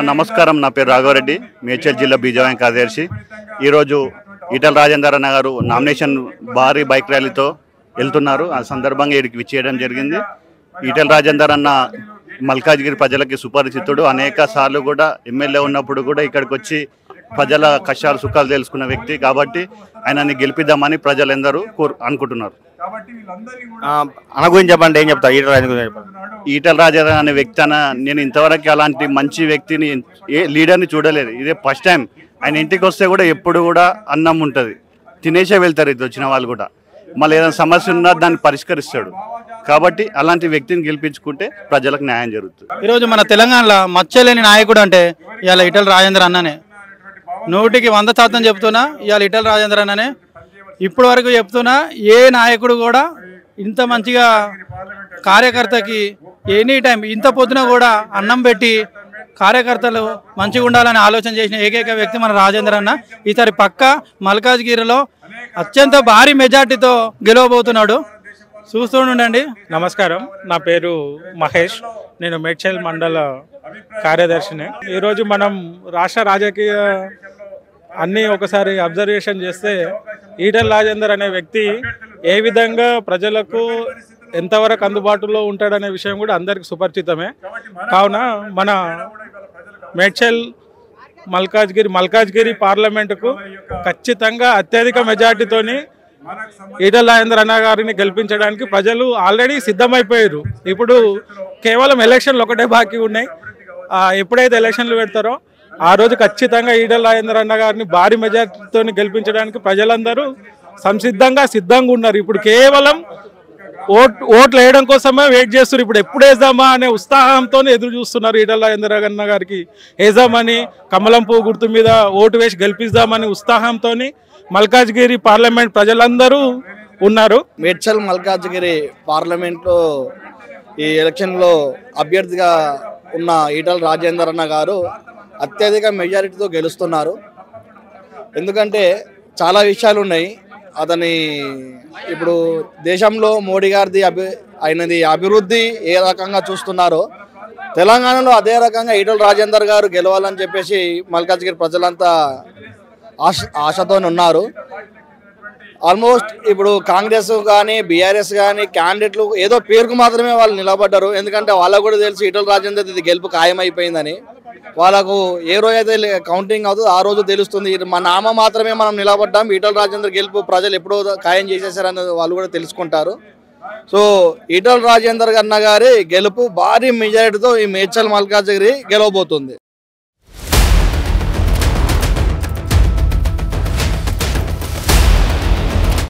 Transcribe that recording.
నమస్కారం, నా పేరు రాఘవరెడ్డి, మేడ్చల్ జిల్లా బీజేపీ కార్యదర్శి. ఈరోజు ఈటల రాజేందర్ అన్న గారు నామినేషన్ భారీ బైక్ ర్యాలీతో వెళ్తున్నారు. ఆ సందర్భంగా ఇక్కడికి విచ్చేయడం జరిగింది. ఈటల రాజేందర్ అన్న మల్కాజ్గిరి ప్రజలకి సుపరిచితుడు. అనేక సార్లు కూడా ఎమ్మెల్యే ఉన్నప్పుడు కూడా ఇక్కడికి వచ్చి ప్రజల కష్టాలు సుఖాలు తెలుసుకున్న వ్యక్తి కాబట్టి ఆయనని గెలిపిద్దామని ప్రజలందరూ అనుకుంటున్నారు. అన్న గురించి చెప్పండి, ఏం చెప్తారు? ఈటల రాజేందర్ అనే వ్యక్తి నేను ఇంతవరకు అలాంటి మంచి వ్యక్తిని లీడర్ని చూడలేదు. ఇదే ఫస్ట్ టైం. ఆయన ఇంటికి వస్తే కూడా ఎప్పుడు కూడా అన్నం ఉంటుంది, తినేసే వెళ్తారు. ఇది వచ్చిన వాళ్ళు కూడా మళ్ళీ ఏదైనా సమస్య ఉన్నా దాన్ని పరిష్కరిస్తాడు. కాబట్టి అలాంటి వ్యక్తిని గెలిపించుకుంటే ప్రజలకు న్యాయం జరుగుతుంది. ఈరోజు మన తెలంగాణలో మచ్చలేని నాయకుడు అంటే ఇవాళ ఈటల రాజేందర్ అన్ననే. 100% చెప్తున్నా, ఇవాళ ఈటల రాజేందర్ అన్ననే. ఇప్పటి వరకు చెప్తున్నా, ఏ నాయకుడు కూడా ఇంత మంచిగా కార్యకర్తకి ఎనీ టైం ఇంత పొద్దున కూడా అన్నం పెట్టి కార్యకర్తలు మంచిగా ఉండాలని ఆలోచన చేసిన ఏకైక వ్యక్తి మన రాజేందర్ అన్న. ఈసారి పక్క మల్కాజ్గిరిలో అత్యంత భారీ మెజార్టీతో గెలవబోతున్నాడు. చూస్తుండండి. నమస్కారం, నా పేరు మహేష్, నేను మేడ్చల్ మండల కార్యదర్శిని. ఈరోజు మనం రాష్ట్ర రాజకీయ అన్నీ ఒకసారి అబ్జర్వేషన్ చేస్తే ఈటల రాజేందర్ అనే వ్యక్తి ఏ విధంగా ప్రజలకు ఎంతవరకు అందుబాటులో ఉంటాడనే విషయం కూడా అందరికీ సుపరిచితమే. కావున మన మేడ్చల్ మల్కాజ్గిరి పార్లమెంటుకు ఖచ్చితంగా అత్యధిక మెజార్టీతోని ఈటల రాజేందర్ అన్న గారిని గెలిపించడానికి ప్రజలు ఆల్రెడీ సిద్ధమైపోయారు. ఇప్పుడు కేవలం ఎలక్షన్లు ఒకటే బాకీ ఉన్నాయి. ఎప్పుడైతే ఎలక్షన్లు పెడతారో ఆ రోజు ఖచ్చితంగా ఈటల రాజేందర్ అన్న గారిని భారీ మెజార్టీతో గెలిపించడానికి ప్రజలందరూ సిద్ధంగా ఉన్నారు. ఇప్పుడు కేవలం ఓట్లు వేయడం కోసమే వెయిట్ చేస్తున్నారు. ఇప్పుడు ఎప్పుడు వేద్దామా అనే ఉత్సాహంతో ఎదురు చూస్తున్నారు. ఈటల రాజేందర్ అన్న గారికి వేద్దామని, కమలం పువ్వు గుర్తు మీద ఓటు వేసి గెలిపిద్దామని ఉత్సాహంతో మల్కాజ్గిరి పార్లమెంట్ ప్రజలందరూ ఉన్నారు. మేడ్చల్ మల్కాజ్గిరి పార్లమెంట్లో ఈ ఎలక్షన్లో అభ్యర్థిగా ఉన్న ఈటల రాజేందర్ అన్న గారు అత్యధిక మెజారిటీతో గెలుస్తున్నారు. ఎందుకంటే చాలా విషయాలు ఉన్నాయి. అతని ఇప్పుడు దేశంలో మోడీ గారిది అయినది అభివృద్ధి ఏ రకంగా చూస్తున్నారో తెలంగాణలో అదే రకంగా ఈటల రాజేందర్ గారు గెలవాలని చెప్పేసి మల్కాజ్గిరి ప్రజలంతా ఆశతో ఉన్నారు. ఆల్మోస్ట్ ఇప్పుడు కాంగ్రెస్ కానీ బీఆర్ఎస్ కానీ క్యాండిడేట్లు ఏదో పేరుకు మాత్రమే వాళ్ళు నిలబడ్డారు. ఎందుకంటే వాళ్ళకు కూడా తెలిసి ఈటల రాజేందర్ ఇది గెలుపు ఖాయమైపోయిందని. వాళ్ళకు ఏ రోజు అయితే కౌంటింగ్ అవుతుందో ఆ రోజు తెలుస్తుంది. మా నామ మాత్రమే మనం నిలబడ్డాం, ఈటల రాజేందర్ గెలుపు ప్రజలు ఎప్పుడో ఖాయం చేసేసారని వాళ్ళు కూడా తెలుసుకుంటారు. సో ఈటల రాజేందర్ అన్న గారి గెలుపు భారీ మెజారిటీతో ఈ మేడ్చల్ మల్కాజ్గిరి గెలవబోతుంది.